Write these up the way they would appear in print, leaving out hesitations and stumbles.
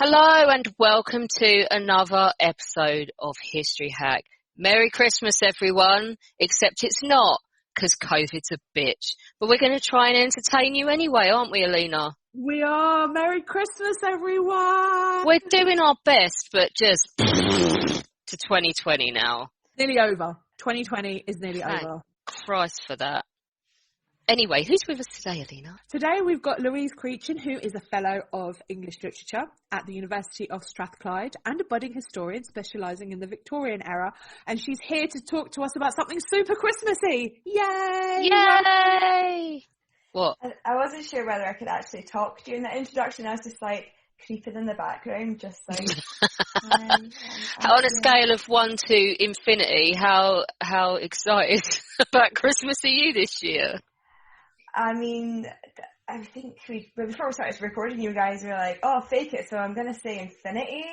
Hello and welcome to another episode of History Hack. Merry Christmas, everyone, except it's not, because COVID's a bitch. But we're going to try and entertain you anyway, aren't we, Alina? We are. Merry Christmas, everyone. We're doing our best, but just to 2020 now. Nearly over. 2020 is nearly Thank over. Christ for that. Anyway, who's with us today, Alina? Today we've got Louise Creechan, who is a Fellow of English Literature at the University of Strathclyde and a budding historian specialising in the Victorian era. And she's here to talk to us about something super Christmassy. Yay! Yay! What? I wasn't sure whether I could actually talk during that introduction. I was just like creeping in the background, just like... On a scale of 1 to infinity, how excited about Christmas are you this year? I mean, I think before we started recording, you guys were like, oh, fake it, so I'm going to say infinity,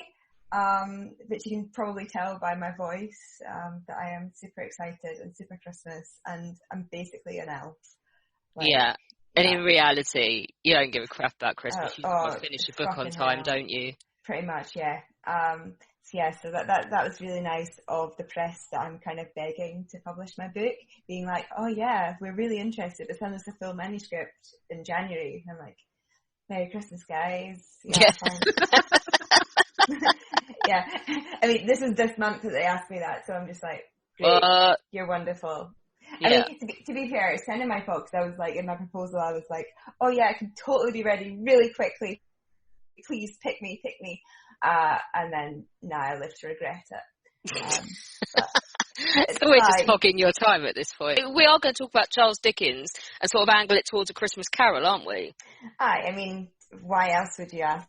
but you can probably tell by my voice that I am super excited and super Christmas, and I'm basically an elf. Like, yeah, and in reality, you don't give a crap about Christmas, you just want to finish your book on time, don't you? Pretty much, yeah. So that was really nice of the press that I'm kind of begging to publish my book, being like, oh yeah, we're really interested, but send us a full manuscript in January. And I'm like, Merry Christmas, guys. Yeah. Yeah. I mean, this is this month that they asked me that, so I'm just like, great, you're wonderful. Yeah. I mean, to be fair, it's kind of my fault, because I was like, in my proposal, I was like, oh yeah, I can totally be ready really quickly. Please pick me. And then now I live to regret it. So we're just hogging your time at this point. We are going to talk about Charles Dickens and sort of angle it towards A Christmas Carol, aren't we? I mean, why else would you ask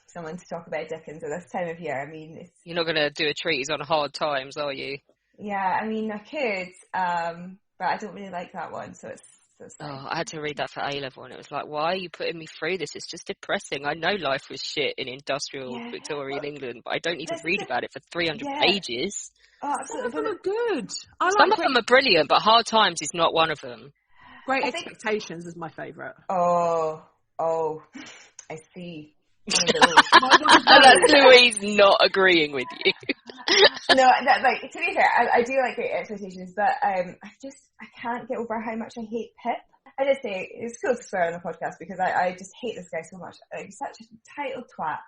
someone to talk about Dickens at this time of year? I mean, you're not going to do a treatise on hard times, are you? Yeah, I mean, I could, but I don't really like that one, so it's I had to read that for A-level, and it was like, why are you putting me through this? It's just depressing. I know life was shit in industrial Victorian England, but I don't need to read about it for 300 pages. Oh, some of them are good. Some of them are brilliant, but Hard Times is not one of them. Great Expectations is my favourite. Oh, I see. That's Louise not agreeing with you. No, to be fair, I do like Great Expectations, but I can't get over how much I hate Pip. I just say it's cool to swear on the podcast because I just hate this guy so much. He's such a entitled twat,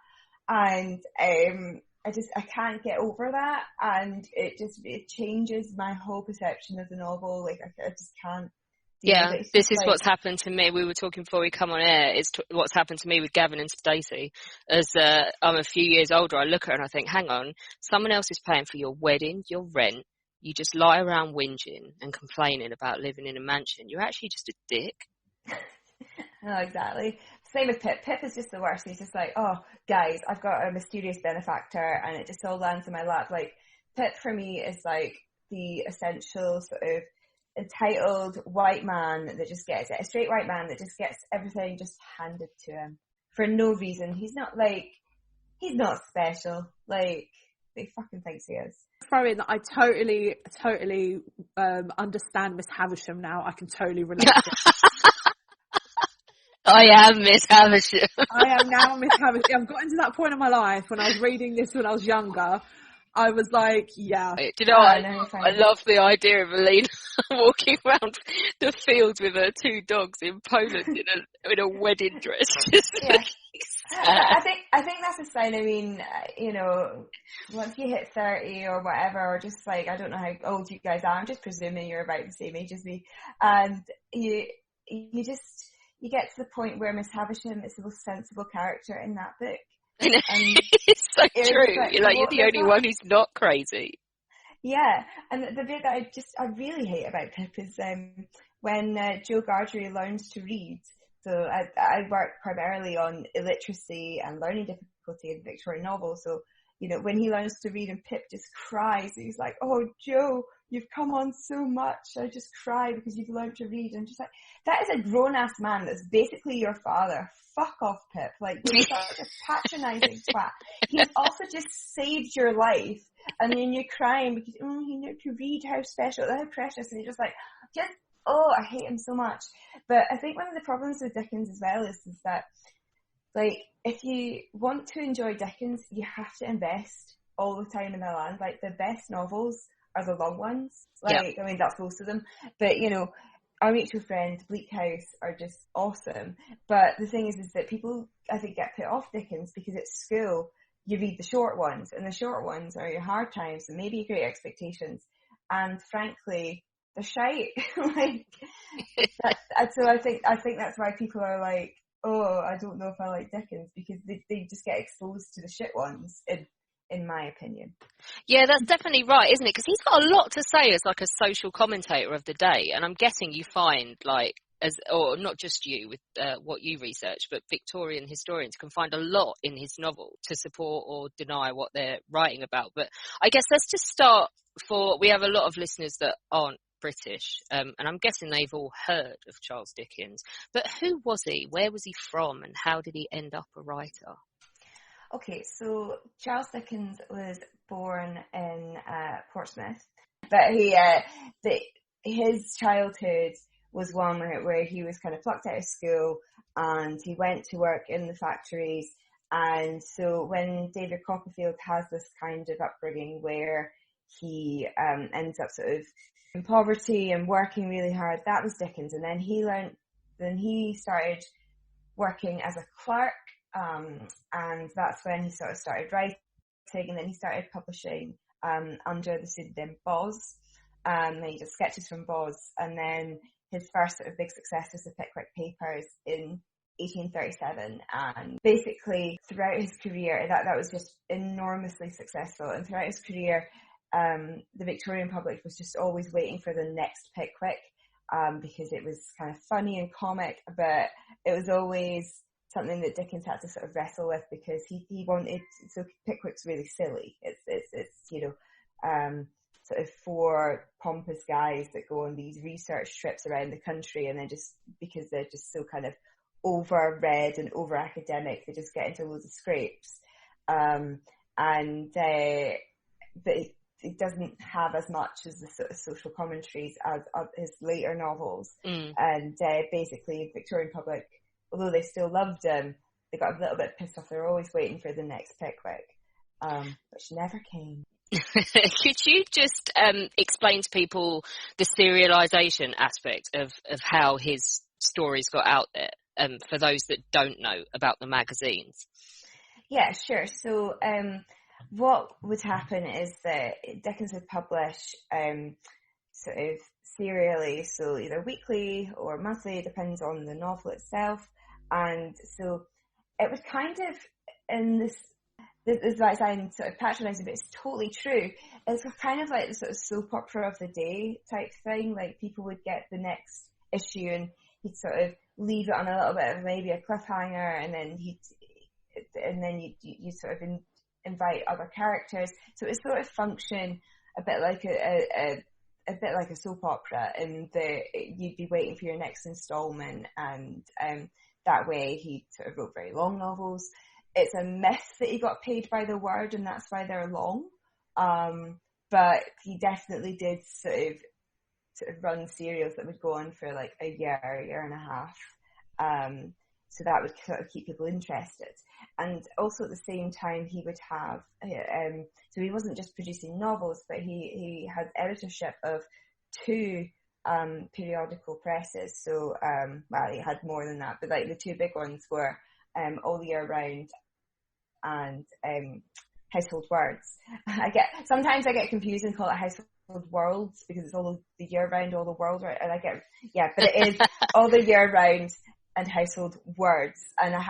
and I can't get over that, and it changes my whole perception of the novel. Like I just can't. Yeah, this is what's happened to me. We were talking before we come on air. It's what's happened to me with Gavin and Stacey. As I'm a few years older, I look at her and I think, hang on, someone else is paying for your wedding, your rent. You just lie around whinging and complaining about living in a mansion. You're actually just a dick. No, exactly. Same with Pip. Pip is just the worst. He's just like, oh, guys, I've got a mysterious benefactor, and it just all lands in my lap. Like, Pip for me is like the essential sort of entitled white man that just gets it, a straight white man that just gets everything just handed to him for no reason. He's not special. Like, they fucking think he is. Throw in that I totally understand Miss Havisham now. I can totally relate to it. I am Miss Havisham. I am now Miss Havisham. I've gotten to that point in my life when I was reading this when I was younger. I was like, yeah. Do you know what? I love the idea of Alina walking around the fields with her 2 dogs in Poland in a wedding dress. I think that's a sign. I mean, once you hit 30 or whatever, or just like, I don't know how old you guys are. I'm just presuming you're about the same age as me. And you get to the point where Miss Havisham is the most sensible character in that book. It's so true. You're the only one who's not crazy. Yeah, and the bit that I really hate about Pip is when Joe Gargery learns to read. So I work primarily on illiteracy and learning difficulty in Victorian novels. So, when he learns to read and Pip just cries, he's like, oh, Joe, you've come on so much. I just cry because you've learned to read. And just like, that is a grown-ass man that's basically your father. Fuck off, Pip. Like, you're such a patronising twat. He's also just saved your life. And then you're crying because, he knew to read, how special, how precious. And you're just like, I hate him so much. But I think one of the problems with Dickens as well is that like, if you want to enjoy Dickens, you have to invest all the time in the land. Like, the best novels are the long ones. Like, I mean, that's most of them. But, you know, Our Mutual Friend, Bleak House are just awesome. But the thing is that people, I think, get put off Dickens because at school you read the short ones, and the short ones are your hard times and maybe Great Expectations. And frankly, they're shite. Like, so I think that's why people are like, oh, I don't know if I like Dickens, because they just get exposed to the shit ones, in my opinion. Yeah, that's definitely right, isn't it? Because he's got a lot to say as like a social commentator of the day, and I'm guessing you find like, or not just you with what you research, but Victorian historians can find a lot in his novel to support or deny what they're writing about. But I guess let's just start. We have a lot of listeners that aren't British, and I'm guessing they've all heard of Charles Dickens. But who was he? Where was he from? And how did he end up a writer? Okay, so Charles Dickens was born in Portsmouth, but his childhood was one where he was kind of plucked out of school and he went to work in the factories. And so when David Copperfield has this kind of upbringing where he ends up sort of in poverty and working really hard, that was Dickens. And then he started working as a clerk, and that's when he sort of started writing, and then he started publishing under the pseudonym Boz. Then he did sketches from Boz, and then his first sort of big success was the Pickwick Papers in 1837, and basically throughout his career that was just enormously successful. And throughout his career, the Victorian public was just always waiting for the next Pickwick, because it was kind of funny and comic, but it was always something that Dickens had to sort of wrestle with, because he wanted, so Pickwick's really silly. It's you know, sort of four pompous guys that go on these research trips around the country, and then just because they're just so kind of over-read and over-academic, they just get into loads of scrapes. But it doesn't have as much as the sort of social commentaries as his later novels. And basically, Victorian public, although they still loved him, they got a little bit pissed off. They were always waiting for the next Pickwick, which never came. Could you just explain to people the serialisation aspect of how his stories got out there, for those that don't know about the magazines? Yeah, sure. So what would happen is that Dickens would publish sort of serially, so either weekly or monthly, depends on the novel itself. And so it was kind of in this might sound sort of patronising, but it's totally true. It's kind of like the sort of soap opera of the day type thing. Like, people would get the next issue and he'd sort of leave it on a little bit of maybe a cliffhanger, and then you sort of invite other characters. So it sort of function a bit like a bit like a soap opera, in that you'd be waiting for your next instalment, and that way he sort of wrote very long novels. It's a myth that he got paid by the word, and that's why they're long. But he definitely did sort of run serials that would go on for like a year and a half. So that would sort of keep people interested. And also at the same time, he would have, so he wasn't just producing novels, but he had editorship of 2 periodical presses. So, well, he had more than that, but like the 2 big ones were All the Year Round and Household Words. Sometimes I get confused and call it Household Worlds, because it's all the year round, all the world, right? And but it is All the Year Round and Household Words. And I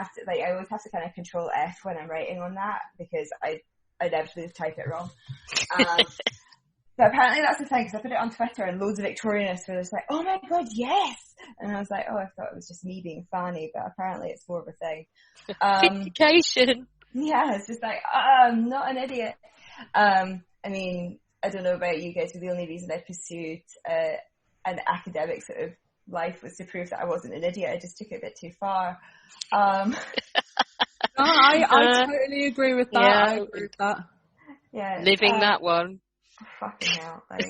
always have to kind of control F when I'm writing on that, because I inevitably type it wrong. But apparently that's the thing, because I put it on Twitter and loads of Victorianists were just like, oh my god, yes! And I was like, oh, I thought it was just me being funny, but apparently it's more of a thing. Vindication! Yeah, it's just like, I'm not an idiot. I mean, I don't know about you guys, but the only reason I pursued an academic sort of life was to prove that I wasn't an idiot. I just took it a bit too far. I totally agree with that. Yeah. I agree with that. Yeah, living that one. Fucking hell. Like,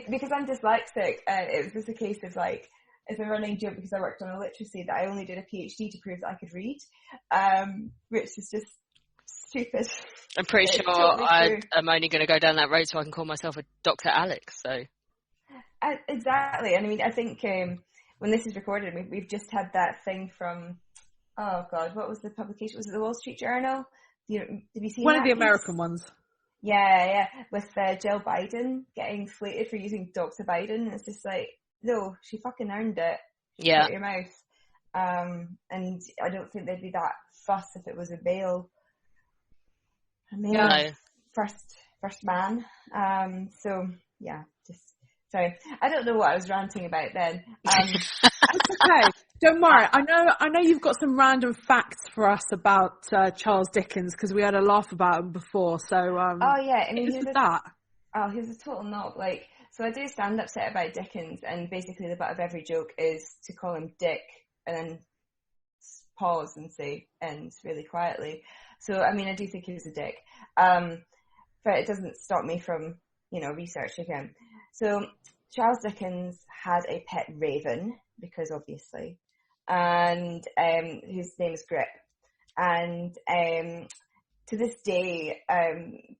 because I'm dyslexic, it was just a case of like, it's a running joke because I worked on illiteracy that I only did a PhD to prove that I could read, which is just stupid. I'm pretty sure totally I'm only going to go down that road so I can call myself a Dr. Alex. So exactly. And I mean, I think when this is recorded, we've just had that thing from, oh God, what was the publication? Was it the Wall Street Journal? Did you see one of the piece? American ones? Yeah, with Jill Biden getting slated for using Dr. Biden. It's just like, no, she fucking earned it. Yeah. Shut your mouth. And I don't think they'd be that fuss if it was a male. No. First man. So yeah, just sorry. I don't know what I was ranting about then. It's okay. Don't worry. I know you've got some random facts for us about Charles Dickens because we had a laugh about him before. So oh yeah, I mean he was a total knob. Like, so I do a stand-up set about Dickens, and basically the butt of every joke is to call him Dick and then pause and say "and" really quietly. So I mean, I do think he was a dick, but it doesn't stop me from researching him. So Charles Dickens had a pet raven, because obviously, and his name is Grip. And to this day,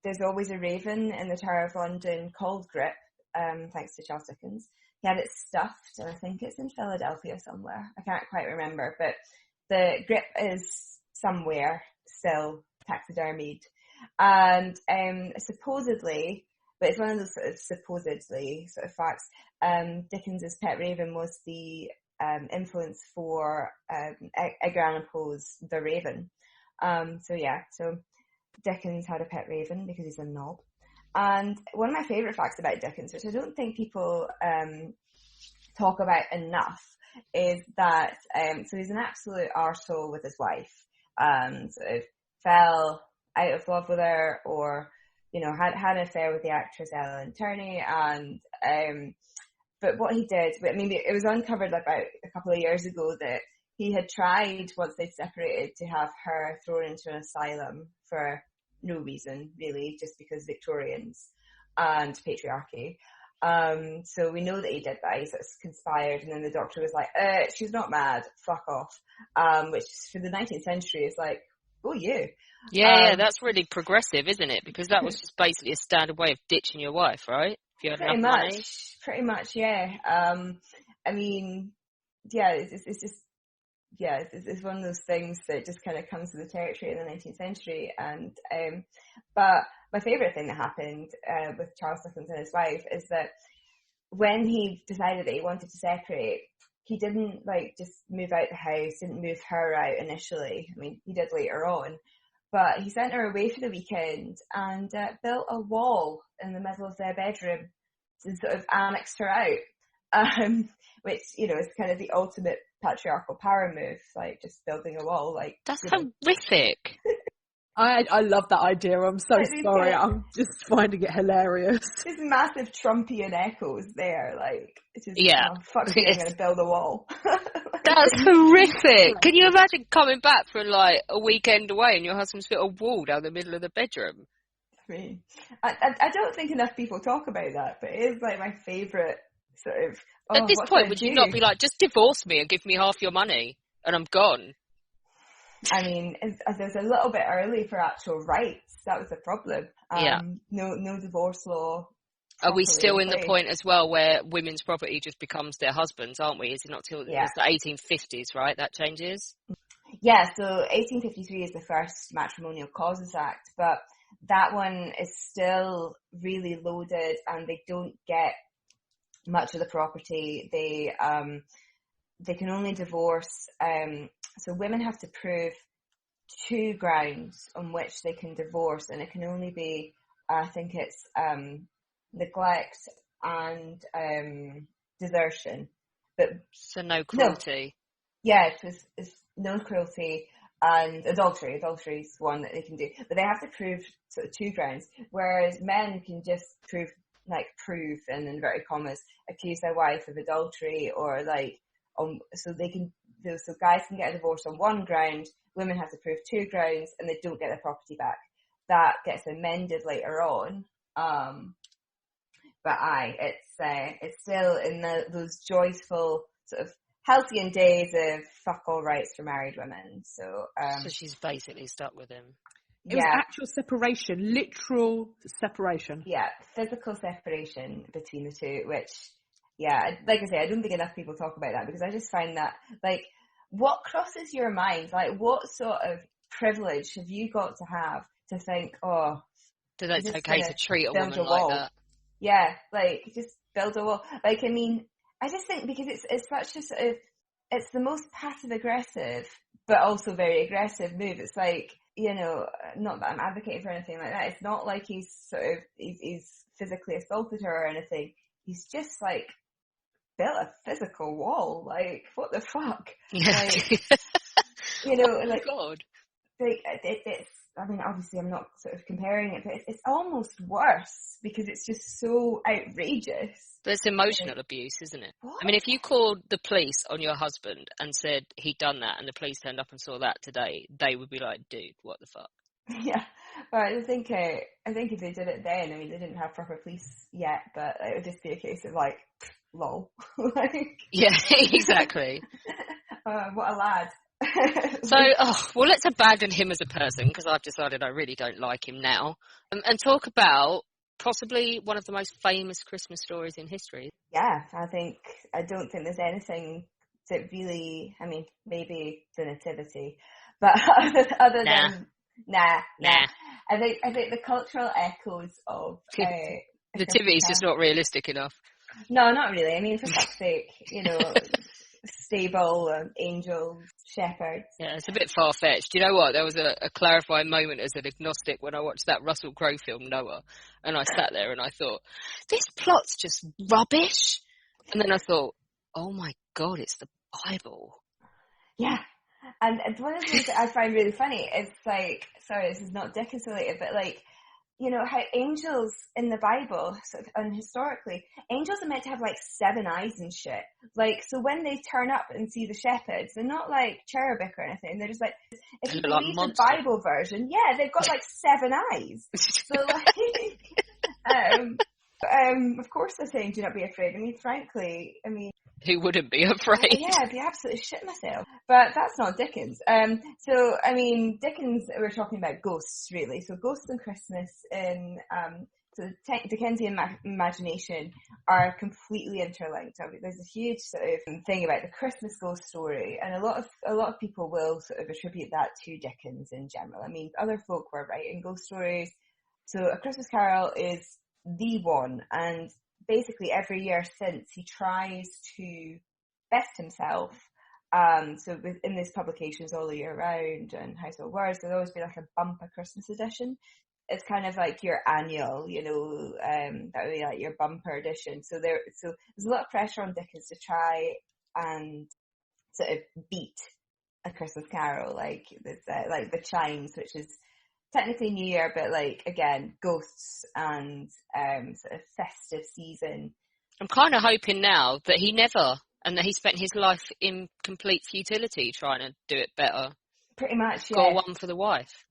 there's always a raven in the Tower of London called Grip, thanks to Charles Dickens. He had it stuffed, and I think it's in Philadelphia somewhere. I can't quite remember, but the Grip is somewhere still taxidermied. And supposedly, but it's one of those sort of supposedly sort of facts, Dickens's pet raven was the influence for Edgar Allan Poe's The Raven. So Dickens had a pet raven because he's a knob. And one of my favourite facts about Dickens, which I don't think people talk about enough, is that so he's an absolute arsehole with his wife. Sort of fell out of love with her, or had an affair with the actress Ellen Turney, and but what he did, I mean, it was uncovered about a couple of years ago that he had tried, once they'd separated, to have her thrown into an asylum for no reason, really, just because Victorians and patriarchy. So we know that he did that. He sort of conspired, and then the doctor was like, she's not mad, fuck off. Which for the 19th century is like, oh, you. Yeah, that's really progressive, isn't it? Because that was just basically a standard way of ditching your wife, right? If you had enough money. Pretty much, yeah. I mean, yeah, it's just, yeah, it's one of those things that just kind of comes to the territory in the 19th century. And but my favourite thing that happened with Charles Dickens and his wife is that when he decided that he wanted to separate, he didn't just move out the house, didn't move her out initially. I mean, he did later on. But he sent her away for the weekend and built a wall in the middle of their bedroom to sort of annex her out, which, is kind of the ultimate patriarchal power move, just building a wall. That's horrific. I love that idea. I'm so sorry. I'm just finding it hilarious. There's massive Trumpian echoes there. It's just, yeah. Oh, fuck you, I'm going to build a wall. That's horrific. Can you imagine coming back from a weekend away and your husband's built a wall down the middle of the bedroom? I mean, I don't think enough people talk about that, but it is my favourite sort of. At this point, would you not be just divorce me and give me half your money and I'm gone? I mean, there's a little bit early for actual rights. That was the problem. Yeah. No divorce law. Are we still in the point as well where women's property just becomes their husband's, aren't we? Is it not till it's the 1850s, right? That changes? Yeah, so 1853 is the first Matrimonial Causes Act, but that one is still really loaded and they don't get much of the property. They can only divorce, so women have to prove 2 grounds on which they can divorce, and it can only be, I think it's neglect and desertion. But so no cruelty. No. Yeah, it's no cruelty and adultery. Adultery is one that they can do, but they have to prove sort of 2 grounds, whereas men can just prove in inverted commas, accuse their wife of adultery, or so they can. So guys can get a divorce on 1 ground, women have to prove 2 grounds, and they don't get their property back. That gets amended later on. But it's still in those joyful sort of halcyon days of fuck all rights for married women. So she's basically stuck with him. It was actual separation, literal separation. Yeah, physical separation between the two, which, like I say, I don't think enough people talk about that, because I just find that, like, what crosses your mind? Like, what sort of privilege have you got to have to think, oh, it's okay to treat a woman like that? Yeah, like, just build a wall. Like, I mean, I just think because it's such a sort of, it's the most passive aggressive, but also very aggressive move. It's like, you know, not that I'm advocating for anything like that. It's not like he's physically assaulted her or anything. He's just like built a physical wall. Like, what the fuck? Yeah. Like, you know, oh like, God. Like, it's, I mean, obviously I'm not sort of comparing it, but it's almost worse because it's just so outrageous. But it's emotional abuse, isn't it? What? I mean, if you called the police on your husband and said he'd done that and the police turned up and saw that today, they would be like, dude, what the fuck? Yeah, but I think if they did it then, I mean, they didn't have proper police yet, but it would just be a case of like, lol. Like, yeah, exactly. What a lad. So, let's abandon him as a person, because I've decided I really don't like him now, and talk about possibly one of the most famous Christmas stories in history. Yeah, I don't think there's anything that really, I mean, maybe the Nativity, but other than nah. I think the cultural echoes of Nativity's just not realistic enough. No, not really. I mean, for fuck's sake, you know, stable, angels, shepherds. Yeah, it's a bit far-fetched. You know what? There was a clarifying moment as an agnostic when I watched that Russell Crowe film, Noah, and I sat there and I thought, this plot's just rubbish. And then I thought, oh my God, it's the Bible. Yeah. And one of the things that I find really funny is, like, sorry, this is not Dickens related, but, like, you know, how angels in the Bible, sort of, and historically, angels are meant to have like 7 eyes and shit. Like, so when they turn up and see the shepherds, they're not like cherubic or anything. They're just like, if you believe the Bible version, yeah, they've got like 7 eyes. So like, of course they're saying do not be afraid. I mean, frankly, who wouldn't be afraid? Yeah, I'd be absolutely shitting myself. But that's not Dickens. So, I mean, Dickens, we're talking about ghosts, really. So ghosts and Christmas in the Dickensian imagination are completely interlinked. There's a huge sort of thing about the Christmas ghost story, and a lot of people will sort of attribute that to Dickens in general. I mean, other folk were writing ghost stories. So A Christmas Carol is the one, and basically every year since, he tries to best himself. So in these publications all the year round and Household Words, there'll always be like a bumper Christmas edition. It's kind of like your annual, you know, that would be like your bumper edition. So there's a lot of pressure on Dickens to try and sort of beat A Christmas Carol, like like the Chimes, which is technically New Year, but like, again, ghosts and sort of festive season. I'm kind of hoping now that he never, and that he spent his life in complete futility trying to do it better. Pretty much, yeah. Got one for the wife.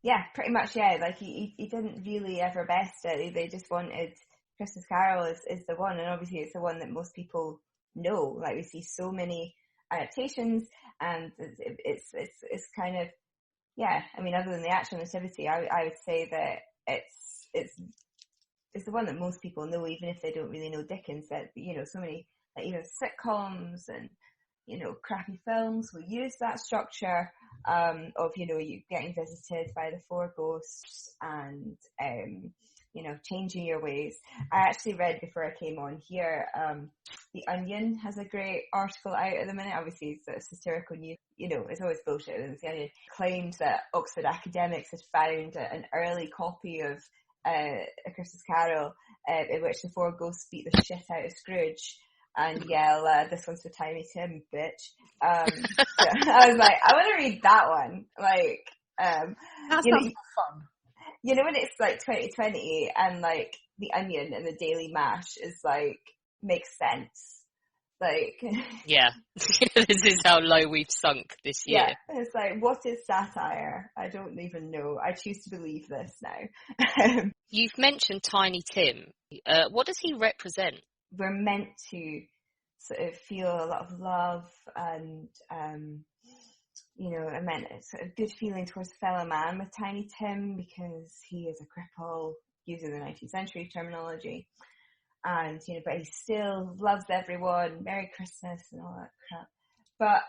Yeah, pretty much, yeah. Like, he didn't really ever best it. They just wanted Christmas Carol is the one, and obviously it's the one that most people know. Like, we see so many adaptations, and it's kind of, yeah, I mean, other than the actual Nativity, I would say that it's the one that most people know, even if they don't really know Dickens. That, you know, so many, like, you know, sitcoms and, you know, crappy films will use that structure of, you know, you getting visited by the 4 ghosts and you know, changing your ways. I actually read before I came on here, The Onion has a great article out at the minute. Obviously, it's satirical news. You know, it's always bullshit. And The Onion claimed that Oxford academics had found an early copy of A Christmas Carol in which the 4 ghosts beat the shit out of Scrooge and yell, "This one's for Tiny Tim, bitch." So I was like, I want to read that one. Like, that sounds fun. You know, when it's like 2020 and like The Onion and the Daily Mash is like, makes sense. Like, yeah, this is how low we've sunk this year. Yeah, it's like, what is satire? I don't even know. I choose to believe this now. You've mentioned Tiny Tim. What does he represent? We're meant to sort of feel a lot of love and, it meant a sort of good feeling towards fellow man with Tiny Tim because he is a cripple, using the 19th century terminology. And, but he still loves everyone, Merry Christmas and all that crap. But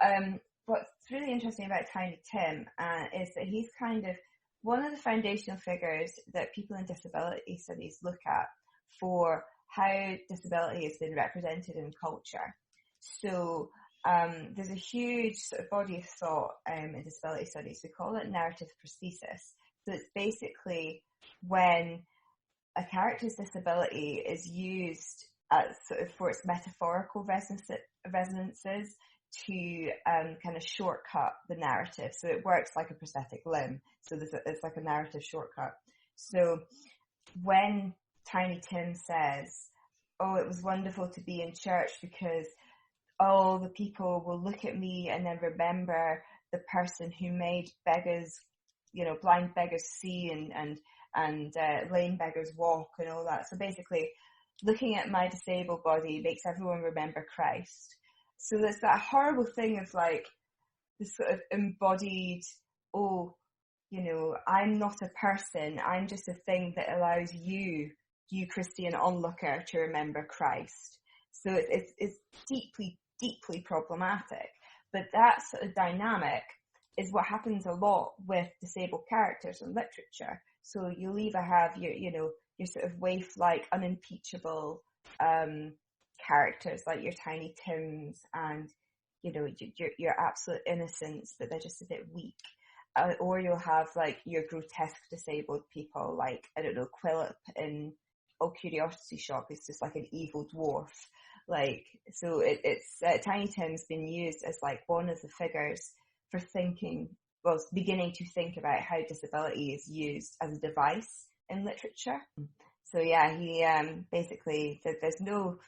what's really interesting about Tiny Tim is that he's kind of one of the foundational figures that people in disability studies look at for how disability has been represented in culture. So there's a huge sort of body of thought in disability studies. We call it narrative prosthesis. So it's basically when a character's disability is used as sort of for its metaphorical resonances to kind of shortcut the narrative. So it works like a prosthetic limb. So it's like a narrative shortcut. So when Tiny Tim says, "Oh, it was wonderful to be in church because all the people will look at me and then remember the person who made beggars, blind beggars see and lame beggars walk and all that." So basically, looking at my disabled body makes everyone remember Christ. So there's that horrible thing of like this sort of embodied, I'm not a person, I'm just a thing that allows you Christian onlooker, to remember Christ. So it's deeply, deeply problematic. But that sort of dynamic is what happens a lot with disabled characters in literature. So you'll either have your sort of waif-like, unimpeachable characters like your Tiny Tims and your absolute innocence, but they're just a bit weak. Or you'll have like your grotesque disabled people, like Quillip in Oh Curiosity Shop is just like an evil dwarf. Like, so it's Tiny Tim's been used as like one of the figures for beginning to think about how disability is used as a device in literature. So yeah, he basically, there's no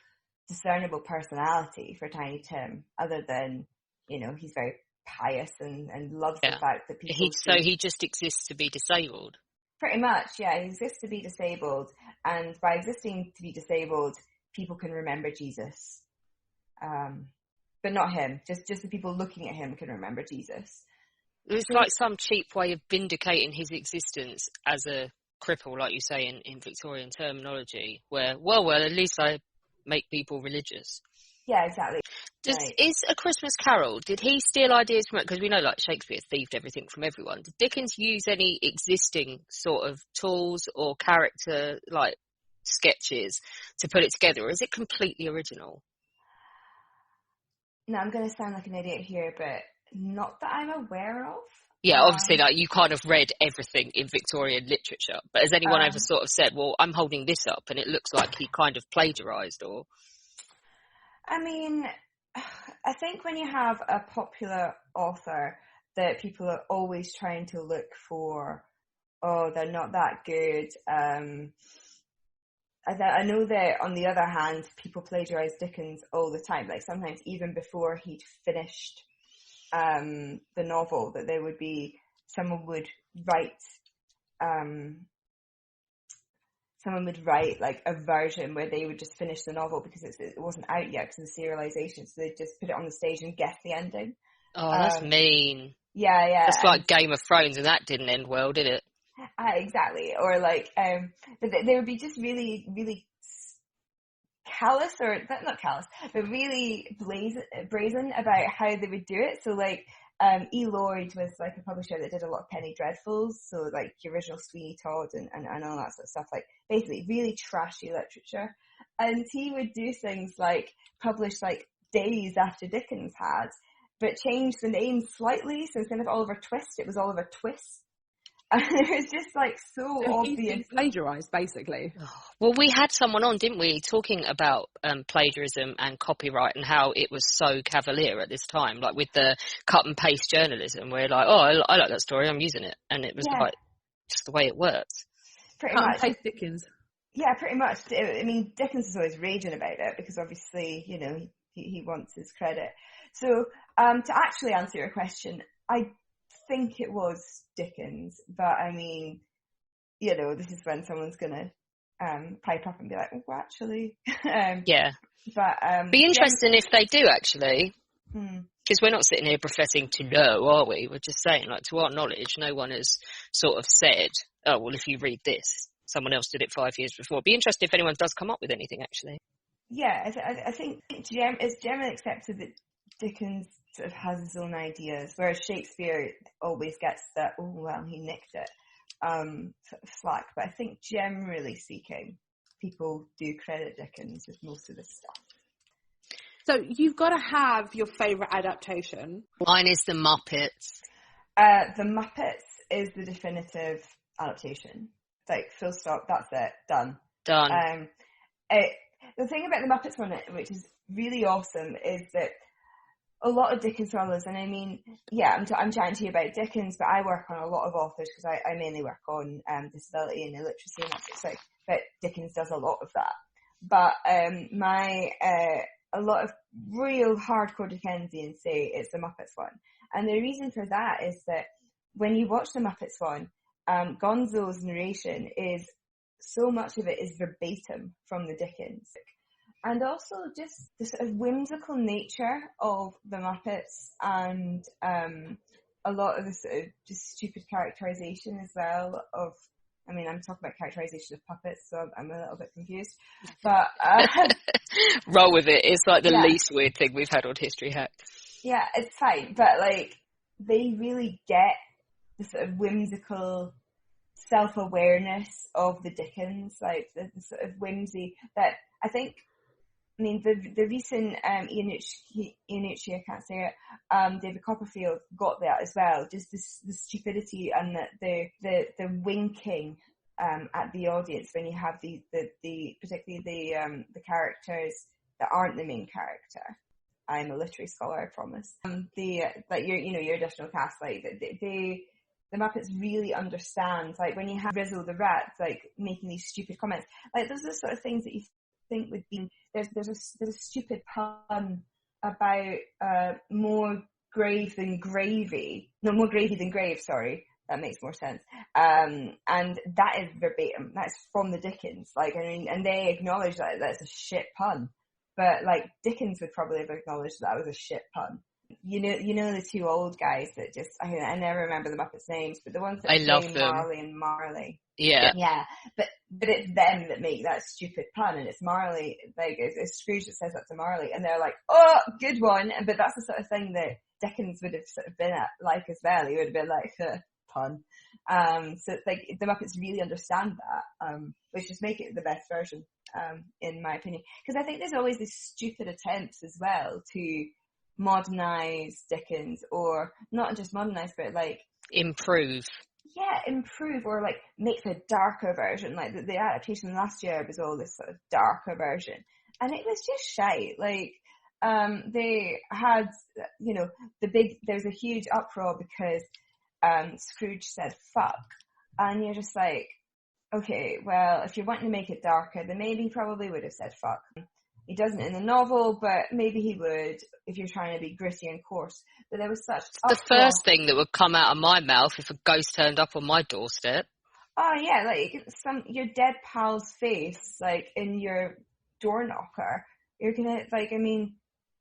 discernible personality for Tiny Tim other than, he's very pious and loves the fact that people... So he just exists to be disabled? Pretty much, yeah. He exists to be disabled, and by existing to be disabled, people can remember Jesus. But not him. Just the people looking at him can remember Jesus. It's like some cheap way of vindicating his existence as a cripple, like you say in Victorian terminology, where, well, at least I make people religious. Yeah, exactly. Is A Christmas Carol, did he steal ideas from it? Because we know like Shakespeare thieved everything from everyone. Did Dickens use any existing sort of tools or character like sketches to put it together, or is it completely original? No, I'm going to sound like an idiot here, but not that I'm aware of. Yeah, obviously, like you kind of read everything in Victorian literature, but has anyone ever sort of said, well, I'm holding this up and it looks like he kind of plagiarised, or... I mean, I think when you have a popular author that people are always trying to look for, they're not that good. I know that on the other hand, people plagiarise Dickens all the time. Like sometimes even before he'd finished the novel, that there would be someone would write like a version where they would just finish the novel because it wasn't out yet because of the serialization, so they'd just put it on the stage and guess the ending. Oh, that's mean. Yeah. That's like Game of Thrones, and that didn't end well, did it? Exactly. Or like, but they would be just really, really callous, or not callous, but really brazen about how they would do it. So like, E. Lloyd was like a publisher that did a lot of Penny Dreadfuls, so like the original Sweeney Todd and all that sort of stuff, like basically really trashy literature. And he would do things like publish like days after Dickens had, but change the name slightly, so instead of Oliver Twist, it was Oliver Twist. And it was just like so obvious. He's plagiarised, basically. Well, we had someone on, didn't we, talking about plagiarism and copyright and how it was so cavalier at this time, like with the cut and paste journalism, where like, I like that story, I'm using it, and it was like just the way it works. Pretty cut much. And paste Dickens. Yeah, pretty much. I mean, Dickens is always raging about it because obviously, he wants his credit. So, to actually answer your question, I think it was Dickens, but I mean, this is when someone's gonna pipe up and be like, oh, actually. Yeah. But be interesting if they do, actually. Hmm. Because we're not sitting here professing to know, are we? We're just saying, like, to our knowledge, no one has sort of said, oh, well, if you read this, someone else did it 5 years before. It'd be interesting if anyone does come up with anything, actually. Yeah, I think it's generally accepted that Dickens sort of has his own ideas, whereas Shakespeare always gets that, oh, well, he nicked it, sort of slack. But I think generally speaking, people do credit Dickens with most of this stuff. So you've got to have your favourite adaptation. Mine is The Muppets. The Muppets is the definitive adaptation. It's like, full stop, that's it, done. Done. The thing about the Muppets one, which is really awesome, is that a lot of Dickens scholars, and I mean, yeah, I'm chatting to you about Dickens, but I work on a lot of authors because I mainly work on disability and illiteracy and that sort of thing, but Dickens does a lot of that. But a lot of real hardcore Dickensians say it's the Muppets one. And the reason for that is that when you watch the Muppets one, Gonzo's narration is, so much of it is verbatim from the Dickens. And also just the sort of whimsical nature of the Muppets and a lot of the sort of just stupid characterization as well of, I mean, I'm talking about characterization of puppets, so I'm a little bit confused. But roll with it. It's like the least weird thing we've had on History Hack. Yeah, it's fine. But like, they really get the sort of whimsical self-awareness of the Dickens, like the sort of whimsy that I think, I mean, the recent Iannucci, I can't say it, David Copperfield got that as well. Just the stupidity and the winking at the audience when you have the particularly the characters that aren't the main character. I'm a literary scholar, I promise. Your additional cast, like the Muppets really understand, like when you have Rizzo the Rat, like making these stupid comments, like those are the sort of things that you think would be, there's a stupid pun about more gravy than grave, sorry, that makes more sense. And that is verbatim, that's from the Dickens, like, I mean, and they acknowledge that that's a shit pun, but like Dickens would probably have acknowledged that was a shit pun. You know the two old guys that just, I never remember the Muppets' names, but the ones that play Marley and Marley. Yeah. Yeah, but it's them that make that stupid pun, and it's Marley, like, it's Scrooge that says that to Marley, and they're like, oh, good one, but that's the sort of thing that Dickens would have sort of been at, like, as well. He would have been like, pun. So, like, the Muppets really understand that, which just make it the best version, in my opinion. Because I think there's always these stupid attempts as well to modernize Dickens, or not just modernize, but like improve, or like make the darker version. Like the adaptation last year was all this sort of darker version, and it was just shite. Like they had, there's a huge uproar because Scrooge said fuck, and you're just like, okay, well, if you're wanting to make it darker, then maybe he probably would have said fuck. He doesn't in the novel, but maybe he would if you're trying to be gritty and coarse. But there was such the first thing that would come out of my mouth if a ghost turned up on my doorstep. Oh yeah, like your dead pal's face, like in your door knocker. You're gonna, like, I mean,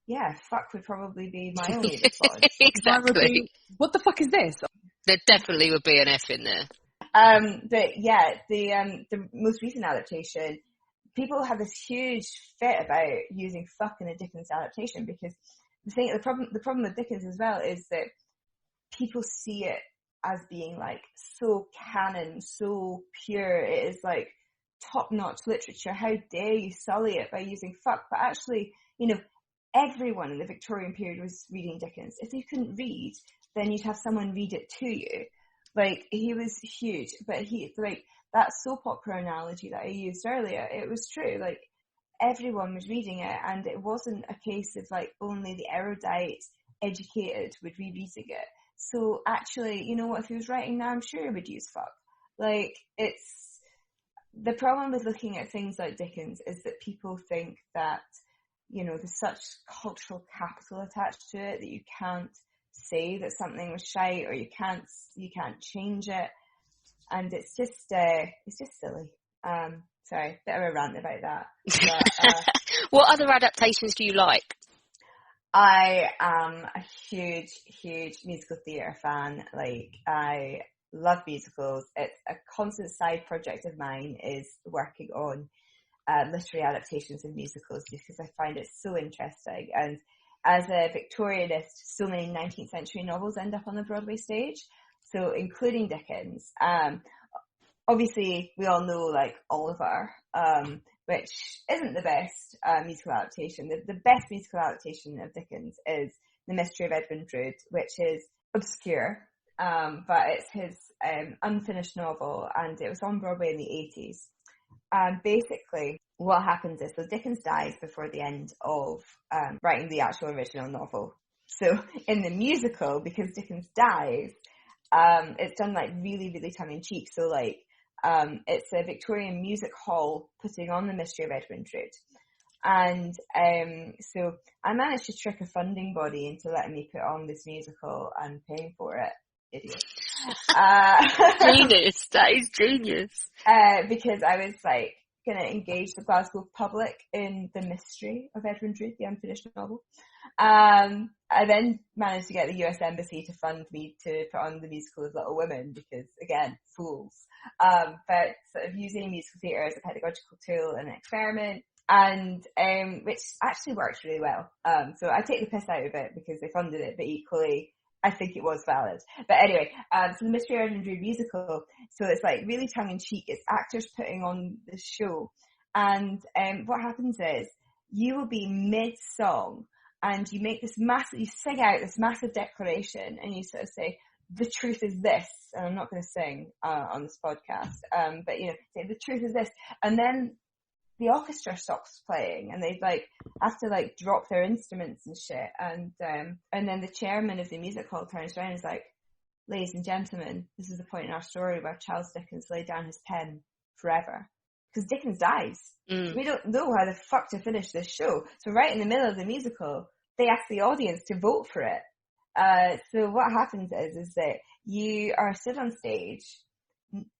yeah, fuck would probably be my only response. Exactly. What the fuck is this? There definitely would be an F in there. But yeah, the most recent adaptation, people have this huge fit about using fuck in a Dickens adaptation, because the problem with Dickens as well is that people see it as being like so canon, so pure. It is like top-notch literature. How dare you sully it by using fuck? But actually, everyone in the Victorian period was reading Dickens. If you couldn't read, then you'd have someone read it to you. Like, he was huge, but that soap opera analogy that I used earlier, it was true. Like, everyone was reading it, and it wasn't a case of like only the erudite, educated would be reading it. So actually, you know what, if he was writing now, I'm sure he would use fuck. Like, it's the problem with looking at things like Dickens is that people think that, there's such cultural capital attached to it that you can't say that something was shite, or you can't change it. And it's just silly. sorry, bit of a rant about that. But, what other adaptations do you like? I am a huge musical theatre fan. Like, I love musicals. It's a constant side project of mine is working on literary adaptations of musicals because I find it so interesting. And as a Victorianist, so many 19th century novels end up on the Broadway stage. So including Dickens. Obviously, we all know like Oliver, which isn't the best musical adaptation. The best musical adaptation of Dickens is The Mystery of Edwin Drood, which is obscure, but it's his unfinished novel, and it was on Broadway in the 80s. And basically, what happens is, so Dickens dies before the end of writing the actual original novel. So in the musical, because Dickens dies, it's done like really, really tongue-in-cheek. So like, it's a Victorian music hall putting on The Mystery of Edwin Drood. And so I managed to trick a funding body into letting me put on this musical and paying for it. Idiot. Genius. That is genius. Because I was like going to engage the Glasgow public in the mystery of Edwin Drood, the unfinished novel. I then managed to get the US Embassy to fund me to put on the musical of Little Women because, again, fools. But sort of using musical theatre as a pedagogical tool and an experiment, and which actually works really well. So I take the piss out of it because they funded it, but equally I think it was valid. But anyway, so the Mystery of Edwin Drood musical, so it's like really tongue-in-cheek. It's actors putting on the show. And what happens is you will be mid-song and you make this massive, you sing out this massive declaration and you sort of say, the truth is this. And I'm not going to sing on this podcast, but, you know, say the truth is this. And then the orchestra stops playing and they like have to like drop their instruments and shit. And then the chairman of the music hall turns around and is like, ladies and gentlemen, this is the point in our story where Charles Dickens laid down his pen forever. Because Dickens dies. We don't know how the fuck to finish this show. So right in the middle of the musical, they ask the audience to vote for it. So what happens is that you are stood on stage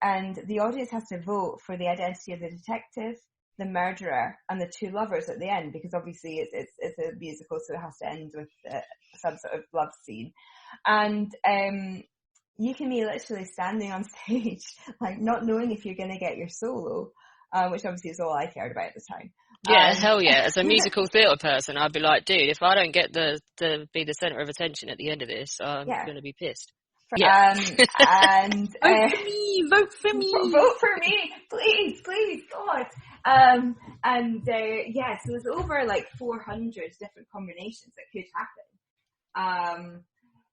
and the audience has to vote for the identity of the detective, the murderer, and the two lovers at the end, because obviously it's a musical, so it has to end with some sort of love scene. And you can be literally standing on stage, like not knowing if you're going to get your solo, which obviously is all I cared about at the time. Yeah, hell yeah. As a musical theatre person, I'd be like, dude, if I don't get to be the centre of attention at the end of this, I'm going to be pissed. Yeah. And vote for me, vote for me, please, God. So there's over like 400 different combinations that could happen.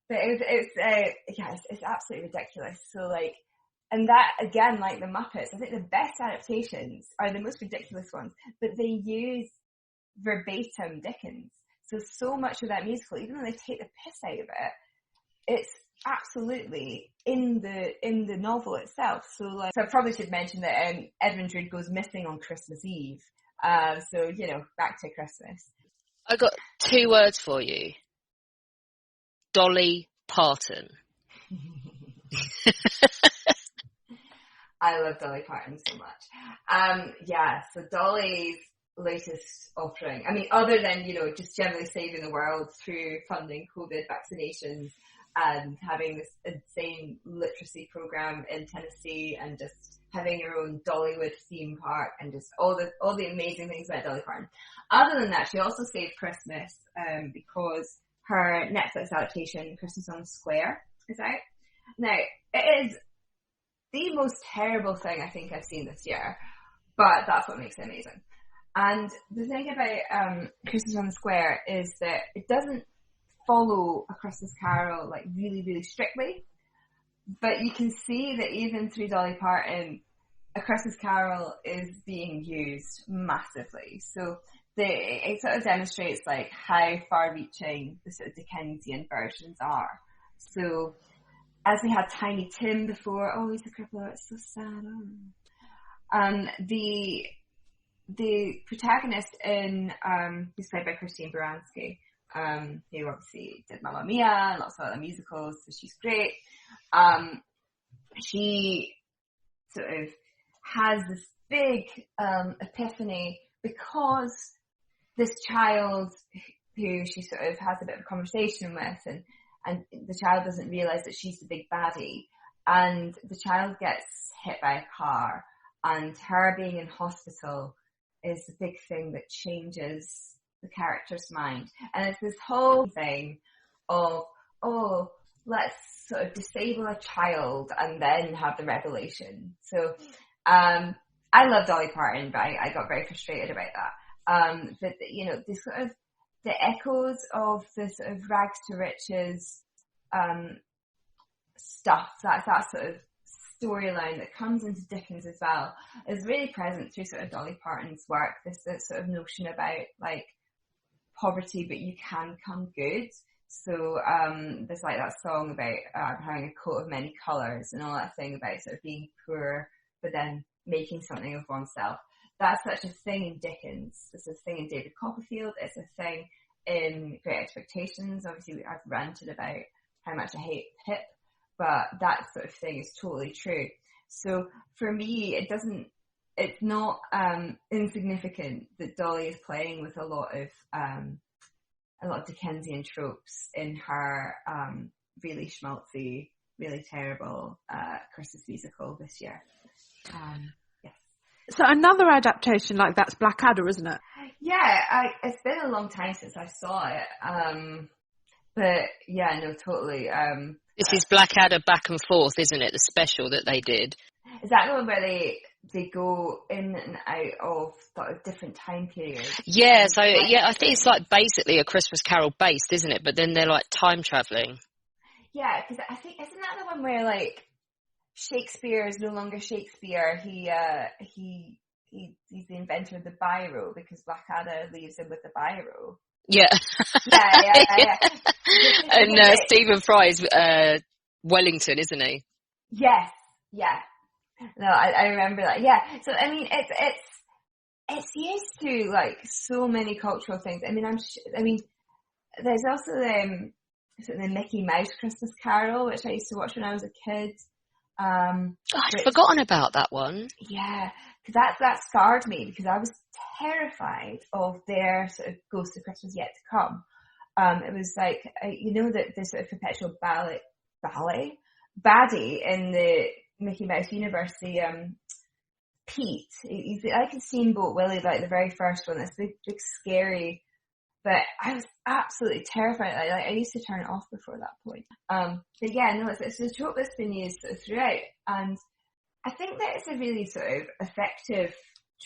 But it's absolutely ridiculous. So like, and that again, like the Muppets, I think the best adaptations are the most ridiculous ones, but they use verbatim Dickens. So much of that musical, even though they take the piss out of it, it's absolutely in the novel itself. So I probably should mention that Edwin Drood goes missing on Christmas Eve. So, you know, back to Christmas. I got 2 words for you. Dolly Parton. I love Dolly Parton so much. So Dolly's latest offering, I mean, other than, you know, just generally saving the world through funding COVID vaccinations and having this insane literacy program in Tennessee and just having your own Dollywood theme park and just all the amazing things about Dolly Parton. Other than that, she also saved Christmas because her Netflix adaptation, Christmas on the Square, is out. Now, it is the most terrible thing I think I've seen this year, but that's what makes it amazing. And the thing about Christmas on the Square is that it doesn't follow A Christmas Carol like really, really strictly, but you can see that even through Dolly Parton, A Christmas Carol is being used massively. So it sort of demonstrates like how far-reaching the sort of Dickensian versions are. So as we had Tiny Tim before, oh, he's a cripple, it's so sad. Oh. The protagonist in who's played by Christine Baranski, who obviously did Mamma Mia and lots of other musicals, so she's great. She sort of has this big epiphany because this child who she sort of has a bit of a conversation with, and the child doesn't realise that she's the big baddie, and the child gets hit by a car, and her being in hospital is the big thing that changes the character's mind. And it's this whole thing of, oh, let's sort of disable a child and then have the revelation. So I love Dolly Parton, but I got very frustrated about that. But, you know, this sort of, the echoes of the sort of rags to riches stuff, that sort of storyline that comes into Dickens as well, is really present through sort of Dolly Parton's work. This sort of notion about like poverty, but you can come good. So there's like that song about having a coat of many colours and all that thing about sort of being poor, but then making something of oneself. That's such a thing in Dickens. It's a thing in David Copperfield. It's a thing in Great Expectations. Obviously, I've ranted about how much I hate Pip, but that sort of thing is totally true. So for me, it's not insignificant that Dolly is playing with a lot of Dickensian tropes in her really schmaltzy, really terrible Christmas musical this year. Yes. So another adaptation like that's Blackadder, isn't it? Yeah, it's been a long time since I saw it. But yeah, no, totally. This is Blackadder Back and Forth, isn't it? The special that they did. Is that the one where they go in and out of sort of different time periods? Yeah, so yeah, I think it's like basically a Christmas Carol based, isn't it? But then they're like time travelling. Yeah, because I think, isn't that the one where like Shakespeare is no longer Shakespeare? He's the inventor of the biro because Blackadder leaves him with the biro. Yeah. Yeah. And Stephen Fry's Wellington, isn't he? Yes. Yeah. No, I remember that. Yeah. So I mean, it's used to like so many cultural things. I mean, there's also the Mickey Mouse Christmas Carol, which I used to watch when I was a kid. I'd forgotten about that one. Yeah, because that scarred me because I was terrified of their sort of Ghost of Christmas Yet to Come. It was like, you know, that the sort of perpetual baddie in the Mickey Mouse universe, Pete. He's like a Steamboat Willie, like the very first one. This big scary. But I was absolutely terrified. Like I used to turn it off before that point. But yeah, no, it's a trope that's been used sort of throughout, and I think that it's a really sort of effective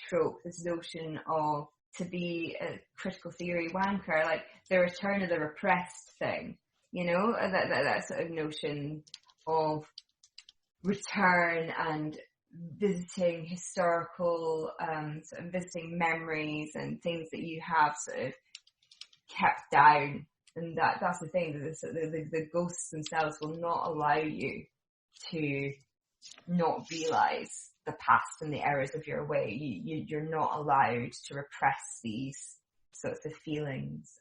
trope. This notion of to be a critical theory wanker, like the return of the repressed thing. You know, that sort of notion of return and visiting historical, sort of visiting memories and things that you have sort of kept down, and that's the thing, the ghosts themselves will not allow you to not realise the past and the errors of your way. You're not allowed to repress these sorts of feelings.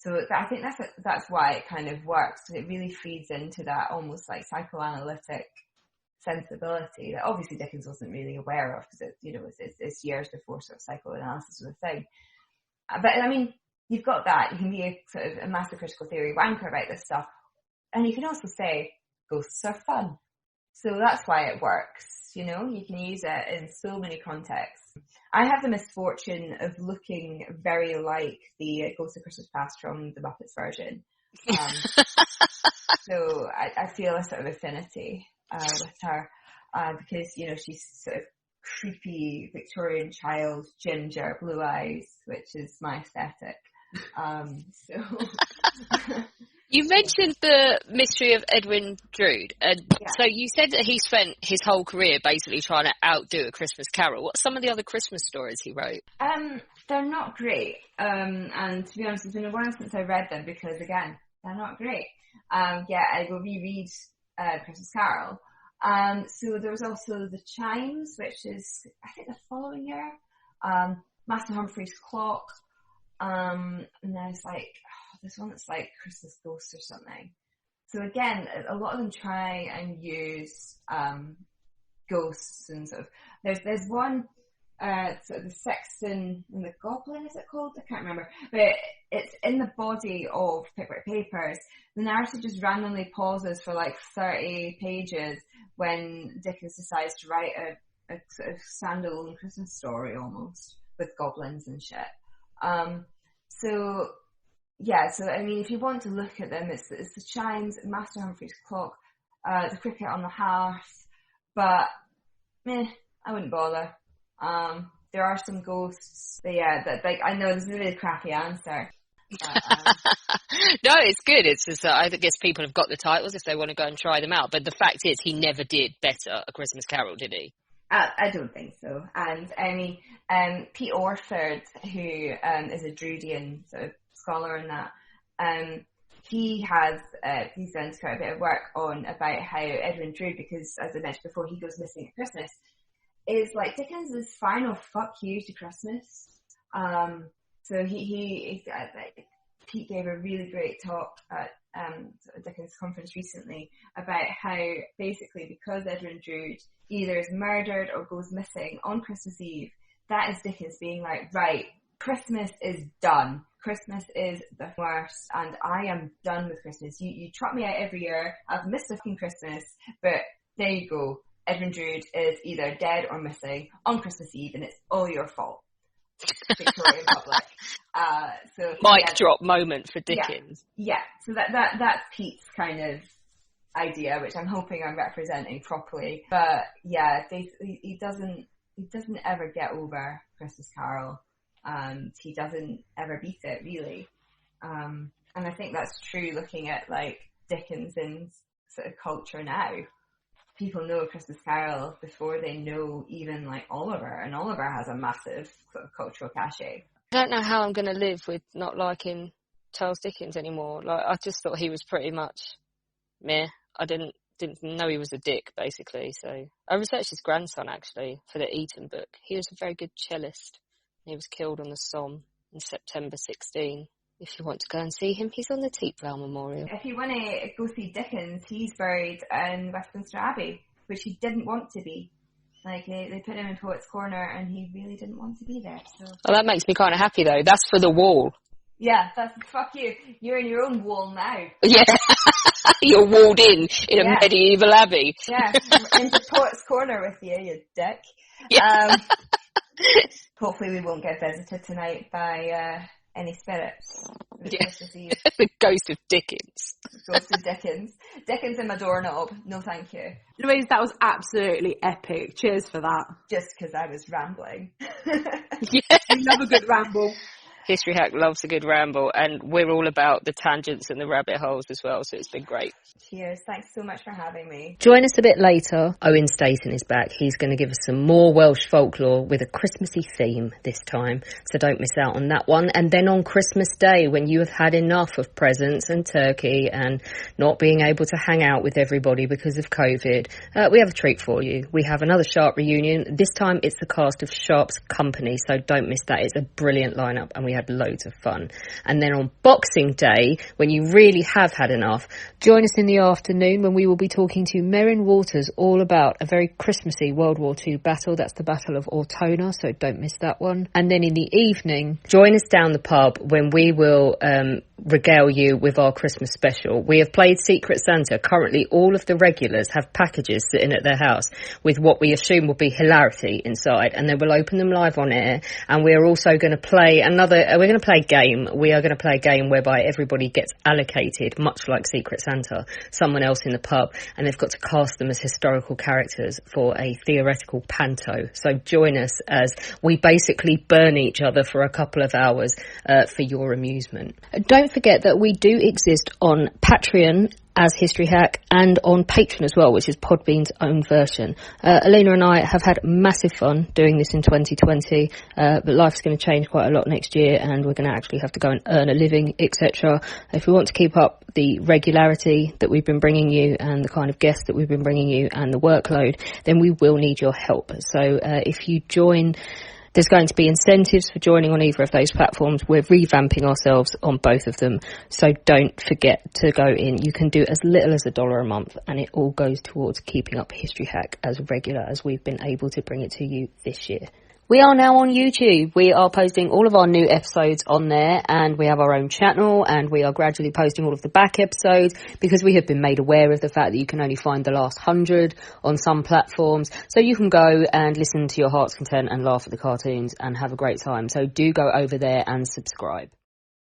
So I think that's why it kind of works, because it really feeds into that almost like psychoanalytic sensibility that obviously Dickens wasn't really aware of, because it's years before sort of psychoanalysis was a thing. But I mean, you've got that. You can be a sort of a massive critical theory wanker about this stuff, and you can also say ghosts are fun. So that's why it works. You know, you can use it in so many contexts. I have the misfortune of looking very like the Ghost of Christmas Past from the Muppets version. So I feel a sort of affinity with her because, you know, she's sort of creepy Victorian child, ginger, blue eyes, which is my aesthetic. You mentioned the mystery of Edwin Drood, and so you said that he spent his whole career basically trying to outdo A Christmas Carol. What's some of the other Christmas stories he wrote? They're not great, and to be honest, it's been a while since I read them because, again, they're not great. I will reread Christmas Carol. So there was also The Chimes, which is, I think, the following year. Master Humphrey's Clock. And there's like, this one that's like Christmas Ghost or something. So again, a lot of them try and use ghosts and sort of, there's one, sort of the Sexton and the Goblin, is it called? I can't remember. But it's in the body of Pickwick Papers. The narrative just randomly pauses for like 30 pages when Dickens decides to write a sort of standalone Christmas story almost, with goblins and shit. So I mean, if you want to look at them, it's the chimes, Master Humphrey's clock, the cricket on the hearth, but I wouldn't bother. There are some ghosts, but I know this is a really crappy answer. But, no, it's good. It's just I guess people have got the titles if they want to go and try them out. But the fact is, he never did better A Christmas Carol, did he? I don't think so. And I mean, Pete Orford, who is a Druidian sort of scholar in that, he's done quite a bit of work about how Edwin Drood, because as I mentioned before, he goes missing at Christmas, is like Dickens' final fuck you to Christmas. So Pete gave a really great talk at Dickens' conference recently about how basically because Edwin Drood either is murdered or goes missing on Christmas Eve, that is Dickens being like, right, Christmas is done. Christmas is the worst, and I am done with Christmas. You trot me out every year. I've missed a fucking Christmas, but there you go. Edwin Drood is either dead or missing on Christmas Eve, and it's all your fault. Victorian public. Mic drop moment for Dickens. Yeah. So that's Pete's kind of idea, which I'm hoping I'm representing properly. But yeah, he doesn't ever get over Christmas Carol, and he doesn't ever beat it really. And I think that's true looking at like Dickens in sort of culture now. People know Christmas Carol before they know even like Oliver, and Oliver has a massive sort of cultural cachet. I don't know how I'm going to live with not liking Charles Dickens anymore. Like, I just thought he was pretty much meh. I didn't know he was a dick, basically. So I researched his grandson actually for the Eton book. He was a very good cellist. He was killed on the Somme in September 16. If you want to go and see him, he's on the Teepvale Memorial. If you want to go see Dickens, he's buried in Westminster Abbey, which he didn't want to be. Like, they put him in Poets' Corner, and he really didn't want to be there. So. Oh, that makes me kind of happy, though. That's for the wall. Yeah, fuck you. You're in your own wall now. Yeah, you're walled in a medieval abbey. Yeah, into Poets' Corner with you dick. Yeah. Hopefully we won't get visited tonight by any spirits. The ghost of Dickens. Ghost of Dickens. Dickens in my doorknob. No thank you. Louise, that was absolutely epic. Cheers for that. Just because I was rambling. Yeah. You love a good ramble. History Hack loves a good ramble, and we're all about the tangents and the rabbit holes as well, so it's been great. Cheers. Thanks so much for having me. Join us a bit later. Owen Staten is back. He's going to give us some more Welsh folklore with a Christmassy theme this time, so don't miss out on that one. And then on Christmas Day, when you have had enough of presents and turkey and not being able to hang out with everybody because of COVID, we have a treat for you. We have another Sharp reunion. This time it's the cast of Sharp's Company, so don't miss that. It's a brilliant lineup, and we had loads of fun. And then on Boxing Day, when you really have had enough, join us in the afternoon when we will be talking to Merrin Waters all about a very Christmassy World War II battle. That's the Battle of Ortona, so don't miss that one. And then in the evening, join us down the pub when we will regale you with our Christmas special. We have played Secret Santa. Currently, all of the regulars have packages sitting at their house with what we assume will be hilarity inside, and then we'll open them live on air. And we are also going to play we're going to play a game. We are going to play a game whereby everybody gets allocated, much like Secret Santa, someone else in the pub, and they've got to cast them as historical characters for a theoretical panto. So join us as we basically burn each other for a couple of hours for your amusement. Don't forget that we do exist on Patreon as History Hack and on Patreon as well, which is Podbean's own version. Alina and I have had massive fun doing this in 2020, but life's going to change quite a lot next year, and we're going to actually have to go and earn a living, etc. If we want to keep up the regularity that we've been bringing you and the kind of guests that we've been bringing you and the workload, then we will need your help. So if you join There's going to be incentives for joining on either of those platforms. We're revamping ourselves on both of them, so don't forget to go in. You can do as little as $1 a month, and it all goes towards keeping up History Hack as regular as we've been able to bring it to you this year. We are now on YouTube. We are posting all of our new episodes on there, and we have our own channel, and we are gradually posting all of the back episodes because we have been made aware of the fact that you can only find the last 100 on some platforms. So you can go and listen to your heart's content and laugh at the cartoons and have a great time. So do go over there and subscribe.